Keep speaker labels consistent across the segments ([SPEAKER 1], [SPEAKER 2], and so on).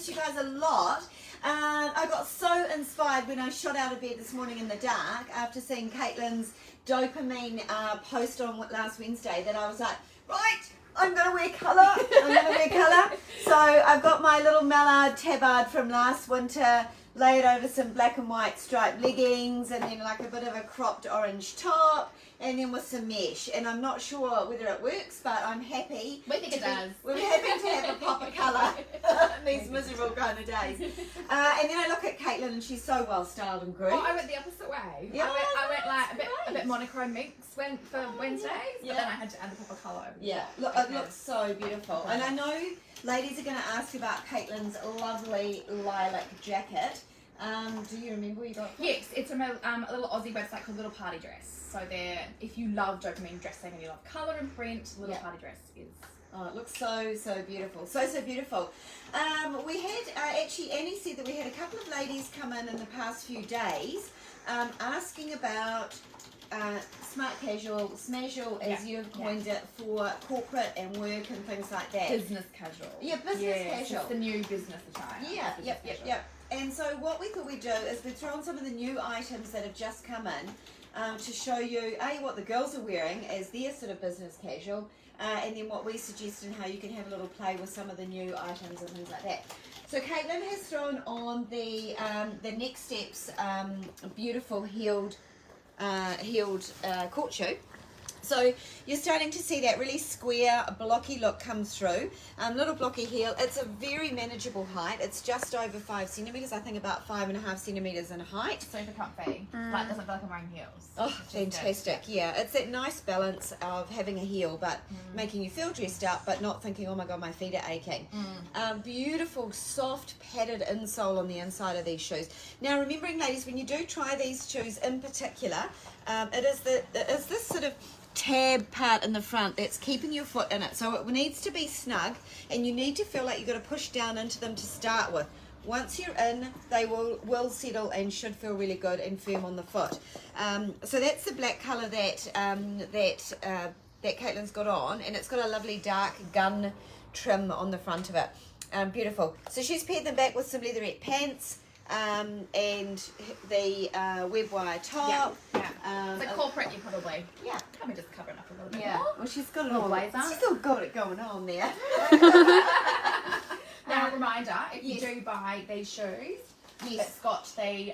[SPEAKER 1] missed you guys a lot. I got so inspired when I shot out of bed this morning in the dark after seeing Caitlin's dopamine post on last Wednesday that I was like, right, I'm going to wear colour. So I've got my little mallard tabard from last winter, laid over some black and white striped leggings, and then like a bit of a cropped orange top, and then with some mesh. And I'm not sure whether it works, but I'm happy.
[SPEAKER 2] We think it does.
[SPEAKER 1] We're happy to have a pop of colour in these miserable kind of days. And then I look at Caitlin, and she's so well styled and groomed.
[SPEAKER 2] Oh, I went the opposite way.
[SPEAKER 1] Yeah,
[SPEAKER 2] I went like a bit monochrome mix for Wednesdays, but then I had to add the pop of colour over the top.
[SPEAKER 1] Look, it looks so beautiful. And I know ladies are going to ask about Caitlin's lovely lilac jacket. Do you remember where you got it from?
[SPEAKER 2] Yes, it's from a little Aussie website called Little Party Dress. So if you love dopamine dressing and you love colour and print, Little Party Dress is...
[SPEAKER 1] Oh, it looks so beautiful. So beautiful. We had, actually, Annie said that we had a couple of ladies come in the past few days asking about smart casual, Smasual, as you've coined it, for corporate and work and things like that.
[SPEAKER 2] Business casual.
[SPEAKER 1] Yeah, business casual.
[SPEAKER 2] It's the new business attire.
[SPEAKER 1] Yeah, yep. And so what we thought we'd do is we'd throw on some of the new items that have just come in to show you, what the girls are wearing as their sort of business casual, and then what we suggested and how you can have a little play with some of the new items and things like that. So Caitlin has thrown on the Next Steps beautiful heeled court shoe. So you're starting to see that really square, blocky look come through. Little blocky heel. It's a very manageable height. It's just over 5 centimetres. I think about 5.5 centimetres in height.
[SPEAKER 2] Super comfy. Like, doesn't feel like I'm wearing heels.
[SPEAKER 1] Oh, fantastic. Yeah, it's that nice balance of having a heel but making you feel dressed up but not thinking, oh my God, my feet are aching. Beautiful, soft, padded insole on the inside of these shoes. Now, remembering, ladies, when you do try these shoes in particular, it is this sort of tab part in the front that's keeping your foot in it, so it needs to be snug, and you need to feel like you've got to push down into them to start with. Once you're in, they will settle and should feel really good and firm on the foot. So that's the black colour that Caitlin's got on, and it's got a lovely dark gun trim on the front of it. Beautiful. So she's paired them back with some leatherette pants, and the web wire top.
[SPEAKER 2] It's like corporate, you probably.
[SPEAKER 1] Yeah.
[SPEAKER 2] Probably just cover it up a little bit more.
[SPEAKER 1] Well, she's got it
[SPEAKER 2] Little
[SPEAKER 1] all.
[SPEAKER 2] blazer.
[SPEAKER 1] She's still got it going on there.
[SPEAKER 2] Now, reminder, if you do buy these shoes, it's got the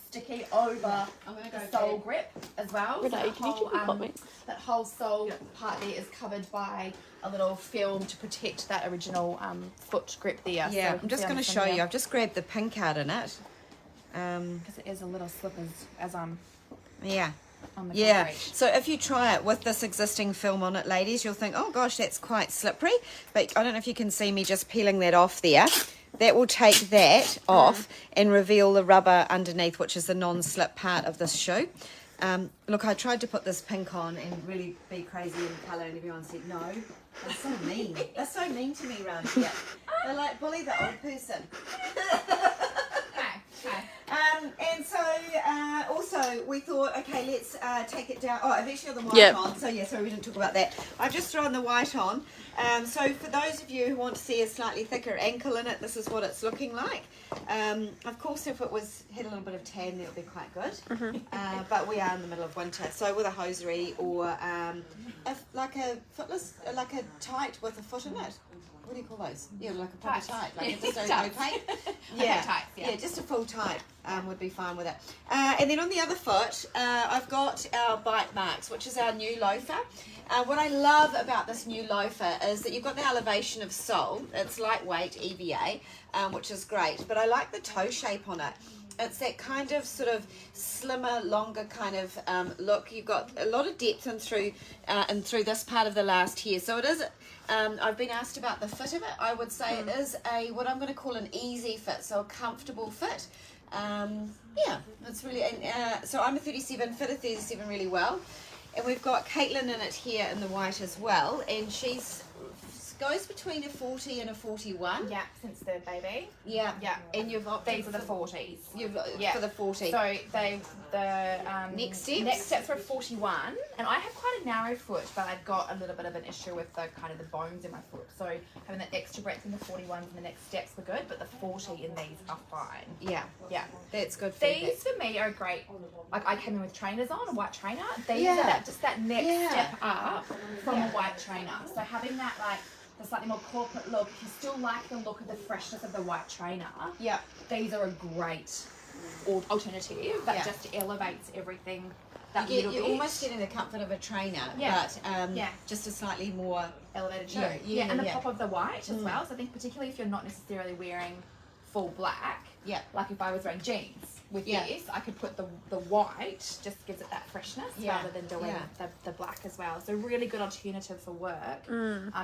[SPEAKER 2] sticky over the sole grip as well. So that whole sole part there is covered by a little film to protect that original foot grip there.
[SPEAKER 1] Yeah,
[SPEAKER 2] so
[SPEAKER 1] I'm just going to show you. I've just grabbed the pink out in it.
[SPEAKER 2] Because it is a little slippers as on the
[SPEAKER 1] concrete. So if you try it with this existing film on it, ladies, you'll think, oh gosh, that's quite slippery. But I don't know if you can see me just peeling that off there. That will take that off and reveal the rubber underneath, which is the non-slip part of this shoe. Look, I tried to put this pink on and really be crazy in colour, and everyone said no. That's so mean. That's so mean to me around here. They're like, bully the old person. And so also we thought, okay, let's take it down. Oh, I've actually got the white on, so yeah, sorry we didn't talk about that. I've just thrown the white on. So for those of you who want to see a slightly thicker ankle in it, this is what it's looking like. Of course, if it had a little bit of tan, that would be quite good. But we are in the middle of winter, so with a hosiery or like a footless, like a tight with a foot in it. What do you call those? Yeah, like a proper tight. Like just opaque. Yeah, just a full tight would be fine with it. And then on the other foot, I've got our bite marks, which is our new loafer. What I love about this new loafer is that you've got the elevation of sole. It's lightweight EVA, which is great. But I like the toe shape on it. It's that kind of sort of slimmer, longer kind of look. You've got a lot of depth in through this part of the last here. So it is. I've been asked about the fit of it. I would say it is what I'm going to call an easy fit, so a comfortable fit. Yeah, it's really. So I'm a 37, fit a 37 really well, and we've got Caitlin in it here in the white as well, and she's goes between a 40 and a 41.
[SPEAKER 2] Yeah, since third baby.
[SPEAKER 1] Yeah.
[SPEAKER 2] Yeah.
[SPEAKER 1] And you've opted
[SPEAKER 2] These are the 40s.
[SPEAKER 1] You've for the 40.
[SPEAKER 2] So the
[SPEAKER 1] next
[SPEAKER 2] steps were 41, and I have quite a narrow foot, but I've got a little bit of an issue with the kind of the bones in my foot. So having that extra breadth in the 41s and the next steps were good, but the 40 in these are fine.
[SPEAKER 1] Yeah.
[SPEAKER 2] Yeah.
[SPEAKER 1] That's good.
[SPEAKER 2] These for me are great. Like I came in with trainers on, a white trainer. These are that next step up from a white trainer. So having that like the slightly more corporate look, if you still like the look of the freshness of the white trainer, these are a great alternative that just elevates everything.
[SPEAKER 1] You're almost getting the comfort of a trainer, but just a slightly more
[SPEAKER 2] elevated shoe. And the pop of the white as well. So I think particularly if you're not necessarily wearing full black, like if I was wearing jeans with this, I could put the white, just gives it that freshness rather than doing the black as well. So really good alternative for work.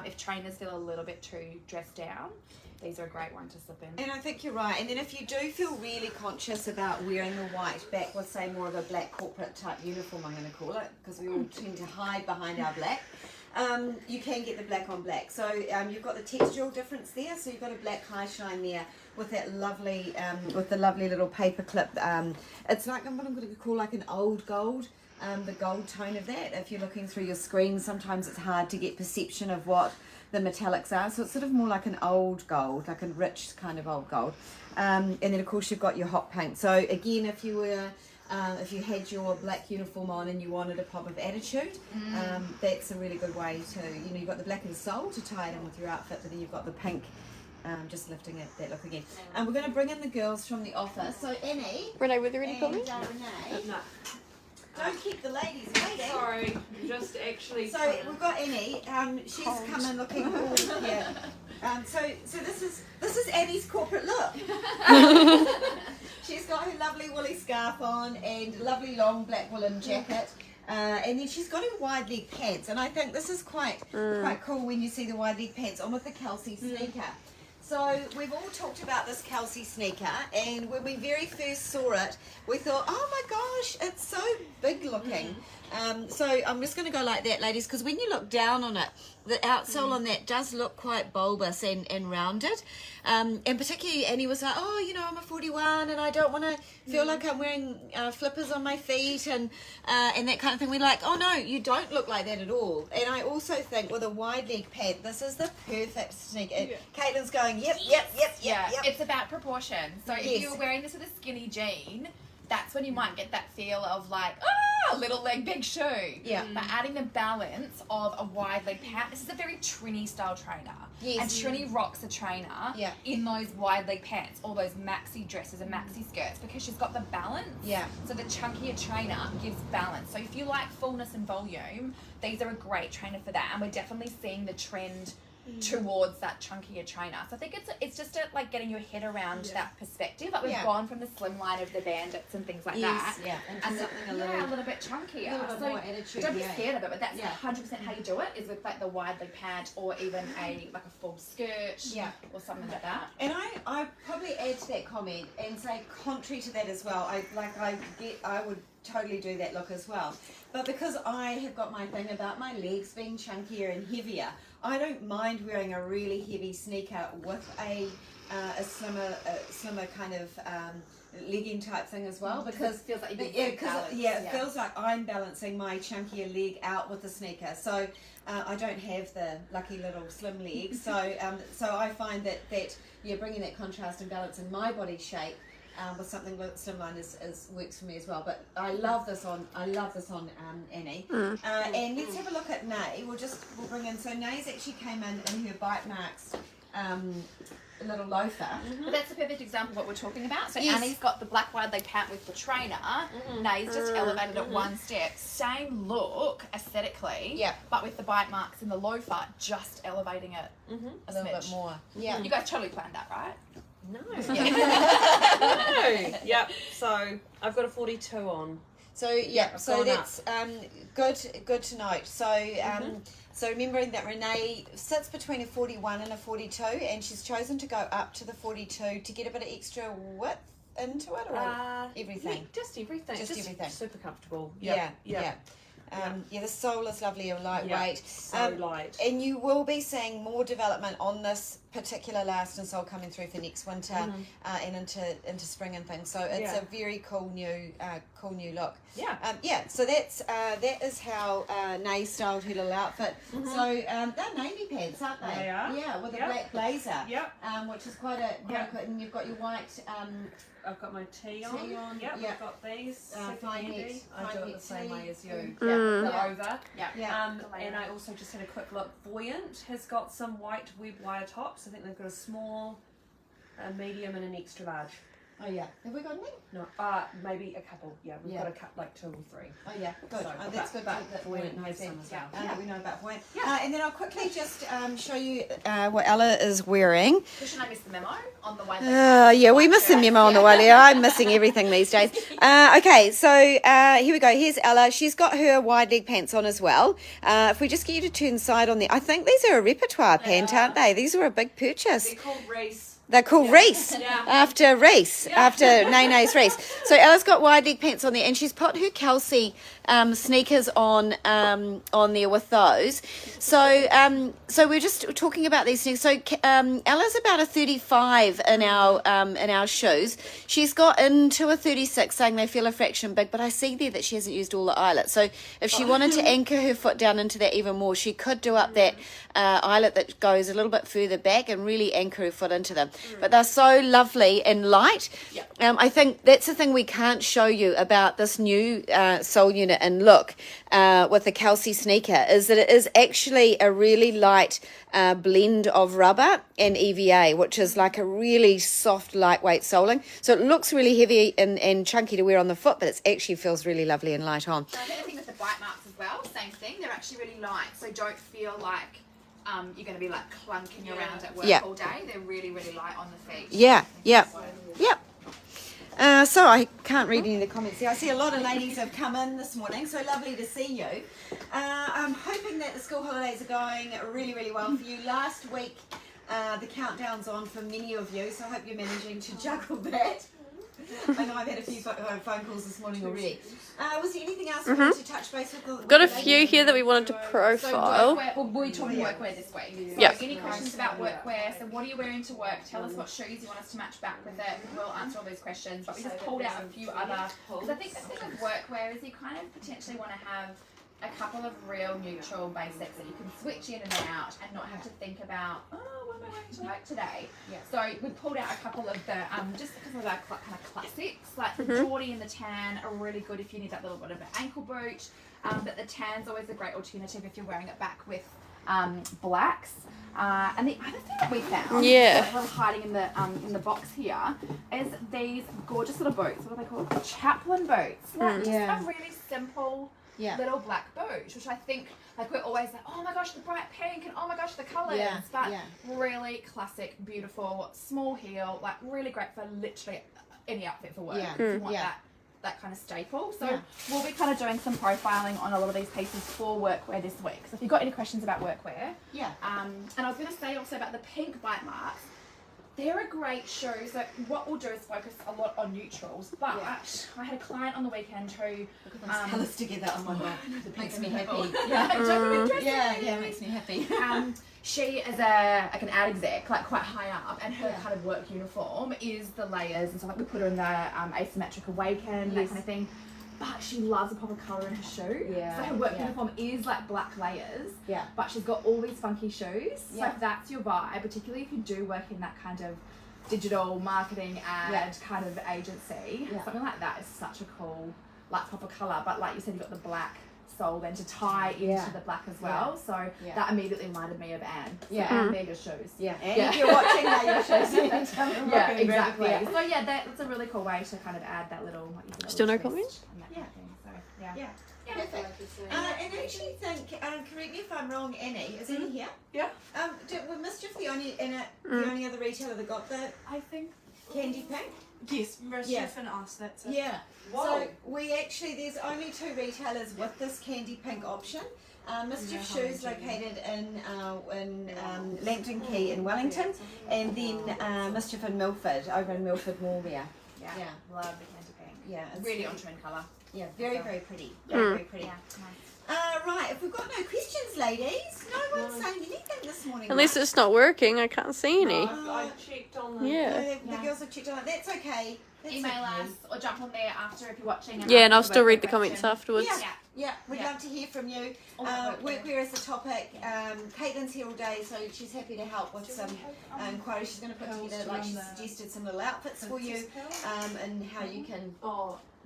[SPEAKER 2] If trainers feel a little bit too dressed down, these are a great one to slip in.
[SPEAKER 1] And I think you're right. And then if you do feel really conscious about wearing the white back with, say, more of a black corporate type uniform, I'm going to call it, because we all tend to hide behind our black, you can get the black on black. So you've got the textural difference there. So you've got a black high shine there with that lovely, with the lovely little paper clip. It's like what I'm going to call like an old gold. The gold tone of that. If you're looking through your screen, sometimes it's hard to get perception of what the metallics are, so it's sort of more like an old gold, like a rich kind of old gold. And then of course you've got your hot paint. So again, if you were if you had your black uniform on and you wanted a pop of attitude, that's a really good way to, you've got the black and soul to tie it in with your outfit, but then you've got the pink just lifting it, that look again. And we're going to bring in the girls from the office. So Annie,
[SPEAKER 3] Renee, were there any comments?
[SPEAKER 1] Renee,
[SPEAKER 4] No.
[SPEAKER 1] don't keep the ladies waiting.
[SPEAKER 4] Sorry, just actually.
[SPEAKER 1] So we've got Annie. She's come in looking all so this is Annie's corporate look. She's got her lovely woolly scarf on and lovely long black woolen jacket. And then she's got her wide leg pants, and I think this is quite cool when you see the wide leg pants on with the Kelsey sneaker. So we've all talked about this Kelsey sneaker, and when we very first saw it, we thought, oh my gosh, it's so big looking. So I'm just going to go like that, ladies, because when you look down on it, the outsole on that does look quite bulbous and rounded. And particularly Annie was like, oh, I'm a 41 and I don't want to feel like I'm wearing flippers on my feet and that kind of thing. We're like, oh no, you don't look like that at all. And I also think with a wide leg pant, this is the perfect sneaker. Caitlin's going, yep.
[SPEAKER 2] It's about proportion. So if you're wearing this with a skinny jean, that's when you might get that feel of like, little leg, big shoe.
[SPEAKER 1] Yeah.
[SPEAKER 2] But adding the balance of a wide leg pant, this is a very Trini style trainer.
[SPEAKER 1] Yes.
[SPEAKER 2] And Trini rocks a trainer in those wide leg pants, all those maxi dresses and maxi skirts, because she's got the balance.
[SPEAKER 1] Yeah.
[SPEAKER 2] So the chunkier trainer gives balance. So if you like fullness and volume, these are a great trainer for that. And we're definitely seeing the trend towards that chunkier trainer. So I think it's just like getting your head around that perspective. Like we've gone from the slim line of the bandits and things like that.
[SPEAKER 1] And something a little
[SPEAKER 2] bit chunkier.
[SPEAKER 1] A little bit more attitude.
[SPEAKER 2] Don't be scared of it, but that's 100% how you do it, is with like the wide leg pant or even a full skirt or something like that.
[SPEAKER 1] And I probably add to that comment and say contrary to that as well. I would totally do that look as well. But because I have got my thing about my legs being chunkier and heavier, I don't mind wearing a really heavy sneaker with a slimmer kind of legging type thing as well, because
[SPEAKER 2] it feels like
[SPEAKER 1] it feels like I'm balancing my chunkier leg out with the sneaker. So I don't have the lucky little slim legs. So I find that bringing that contrast and balance in my body shape with something slimline is works for me as well. But I love this on Annie. And let's have a look at Nay. We'll bring in. So Nay's actually came in her bite marks little loafer.
[SPEAKER 2] But that's a perfect example of what we're talking about. So Annie's got the black wide leg pant with the trainer. Nay's just elevated it one step. Same look aesthetically, but with the bite marks and the loafer, just elevating it a little bit more. Yeah. You guys totally planned that, right?
[SPEAKER 4] No. Yep. So I've got a 42 on.
[SPEAKER 1] So so that's good to note. So so remembering that Renee sits between a 41 and a 42, and she's chosen to go up to the 42 to get a bit of extra width into it, or everything.
[SPEAKER 4] Just everything.
[SPEAKER 1] Just everything.
[SPEAKER 4] Super comfortable.
[SPEAKER 1] Yeah. Yeah, the sole is lovely and lightweight.
[SPEAKER 4] So light.
[SPEAKER 1] And you will be seeing more development on this particular last and sole coming through for next winter and into spring and things. So it's a very cool new look.
[SPEAKER 4] Yeah.
[SPEAKER 1] So that is how Nay styled her little outfit. So they're navy pants, aren't they?
[SPEAKER 4] They are.
[SPEAKER 1] Yeah, with a black blazer.
[SPEAKER 4] Yep.
[SPEAKER 1] Which is quite a and you've got your white.
[SPEAKER 4] I've got my tee on.
[SPEAKER 1] Yep.
[SPEAKER 4] I've got these.
[SPEAKER 1] Fine
[SPEAKER 4] handy. I do it the same way as you.
[SPEAKER 2] Yeah.
[SPEAKER 4] The over.
[SPEAKER 2] Yeah.
[SPEAKER 4] And I also just had a quick look. Buoyant has got some white web wire tops. I think they've got a small, a medium, and an extra large.
[SPEAKER 1] Oh yeah. Have we got any?
[SPEAKER 4] No. Maybe a couple. Yeah, we've got a couple, like 2 or 3.
[SPEAKER 1] Oh yeah. Good.
[SPEAKER 4] So,
[SPEAKER 1] that's good.
[SPEAKER 4] But Buoyant has some as well.
[SPEAKER 1] We know about Buoyant. And then I'll quickly just show you what Ella is wearing.
[SPEAKER 2] Should I miss the memo on the way?
[SPEAKER 1] Yeah, we miss the memo on the way there. I'm missing everything these days. Okay, so here we go. Here's Ella. She's got her wide leg pants on as well. If we just get you to turn side on there, I think these are a repertoire pant, aren't they? These were a big purchase.
[SPEAKER 4] They're called Reese.
[SPEAKER 1] They're called Reese, after Reese, after Nay's Reese. So Ella's got wide leg pants on there, and she's put her Kelsey sneakers on there with those. So we're just talking about these sneakers. So Ella's about a 35 in our shoes. She's got into a 36, saying they feel a fraction big, but I see there that she hasn't used all the eyelet. So if she wanted to anchor her foot down into that even more, she could do up that eyelet that goes a little bit further back and really anchor her foot into them. But they're so lovely and light. I think that's the thing we can't show you about this new sole unit and look with the Kelsey sneaker is that it is actually a really light blend of rubber and EVA, which is like a really soft, lightweight soling. So it looks really heavy and chunky to wear on the foot, but it actually feels really lovely and light on.
[SPEAKER 2] So I think with the bite marks as well, same thing. They're actually really light, so don't feel like you're going to be like clunking around at work all day. They're really, really light on the feet.
[SPEAKER 1] So I can't read any of the comments here. I see a lot of ladies have come in this morning, so lovely to see you. I'm hoping that the school holidays are going really, really well for you. Last week, the countdown's on for many of you, so I hope you're managing to juggle that. I know I've had a few phone calls this morning already. Was there anything else we wanted to touch base with?
[SPEAKER 3] Got a few here that we wanted to profile.
[SPEAKER 2] So we're talking workwear this week. So any questions about workwear? So what are you wearing to work? Tell us what shoes you want us to match back with it. We'll answer all those questions. But we just pulled out a few other, because I think the thing with workwear is you kind of potentially want to have a couple of real neutral basics that you can switch in and out and not have to think about, what am I wearing to work today? So we pulled out a couple of the, just because of our kind of classics, like the Geordie and the tan are really good if you need that little bit of an ankle boot, but the tan's always a great alternative if you're wearing it back with blacks. And the other thing that we found, that we're hiding in the box here, is these gorgeous little boots. What are they called? Chaplain boots. Like just a really simple little black boot, which I think, like, we're always like, oh my gosh, the bright pink, and oh my gosh, the colours. But really classic, beautiful, small heel, like really great for literally any outfit for work. If you want that kind of staple. So we'll be kind of doing some profiling on a lot of these pieces for workwear this week. So if you've got any questions about workwear. And I was going to say also about the pink bite marks. They're a great shoe. So what we'll do is focus a lot on neutrals. But I had a client on the weekend who
[SPEAKER 1] colours together on one makes me happy.
[SPEAKER 2] It
[SPEAKER 1] makes me happy.
[SPEAKER 2] She is like an ad exec, like quite high up, and her kind of work uniform is the layers and stuff. Like we put her in the asymmetric awaken, that kind of thing. But she loves a pop of colour in her shoe. So her work uniform is like black layers. But she's got all these funky shoes. So if that's your vibe, particularly if you do work in that kind of digital marketing ad kind of agency, something like that is such a cool like pop of colour. But like you said, you've got the black sole then to tie into the black as well. So that immediately reminded me of Anne. So they're your shoes.
[SPEAKER 1] And if you're watching now, your shoes.
[SPEAKER 2] Exactly. So that's a really cool way to kind of add that little.
[SPEAKER 3] Still no comments?
[SPEAKER 1] Perfect. And I actually think, correct me if I'm wrong, Annie, is Annie here? Was Mischief the only other retailer that got the candy pink?
[SPEAKER 5] Yes, Mischief and us, that's it.
[SPEAKER 1] So we actually, there's only 2 retailers with this candy pink option. Mischief Shoes located in Langton Quay in Wellington, and then Mischief in Milford, over in Milford Moormere.
[SPEAKER 2] Love the candy pink.
[SPEAKER 1] It's
[SPEAKER 2] really on trend colour.
[SPEAKER 1] Very, very pretty. Very pretty. Right, if we've got no questions, ladies, no one's saying anything this morning.
[SPEAKER 3] Unless it's not working, I can't see any.
[SPEAKER 4] I checked on the...
[SPEAKER 3] Yeah.
[SPEAKER 1] No, the girls have checked on it. That's okay. That's
[SPEAKER 2] Email
[SPEAKER 1] okay.
[SPEAKER 2] us or jump on there after if you're watching.
[SPEAKER 3] Yeah, and I'll
[SPEAKER 2] ask
[SPEAKER 3] still
[SPEAKER 2] a
[SPEAKER 3] read the
[SPEAKER 2] workwear
[SPEAKER 3] comments
[SPEAKER 2] question.
[SPEAKER 3] afterwards.
[SPEAKER 1] Yeah, we'd love to hear from you. Workwear is the topic. Caitlin's here all day, so she's happy to help with some quotes. She's going to put together, like she suggested, some little outfits for you, and how you can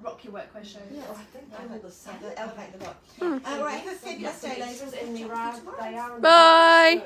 [SPEAKER 2] rock your workwear show.
[SPEAKER 1] Yeah,
[SPEAKER 4] I think they're all the same.
[SPEAKER 1] elevate the look. All right, have a fabulous day, ladies.
[SPEAKER 4] And they are
[SPEAKER 3] Bye.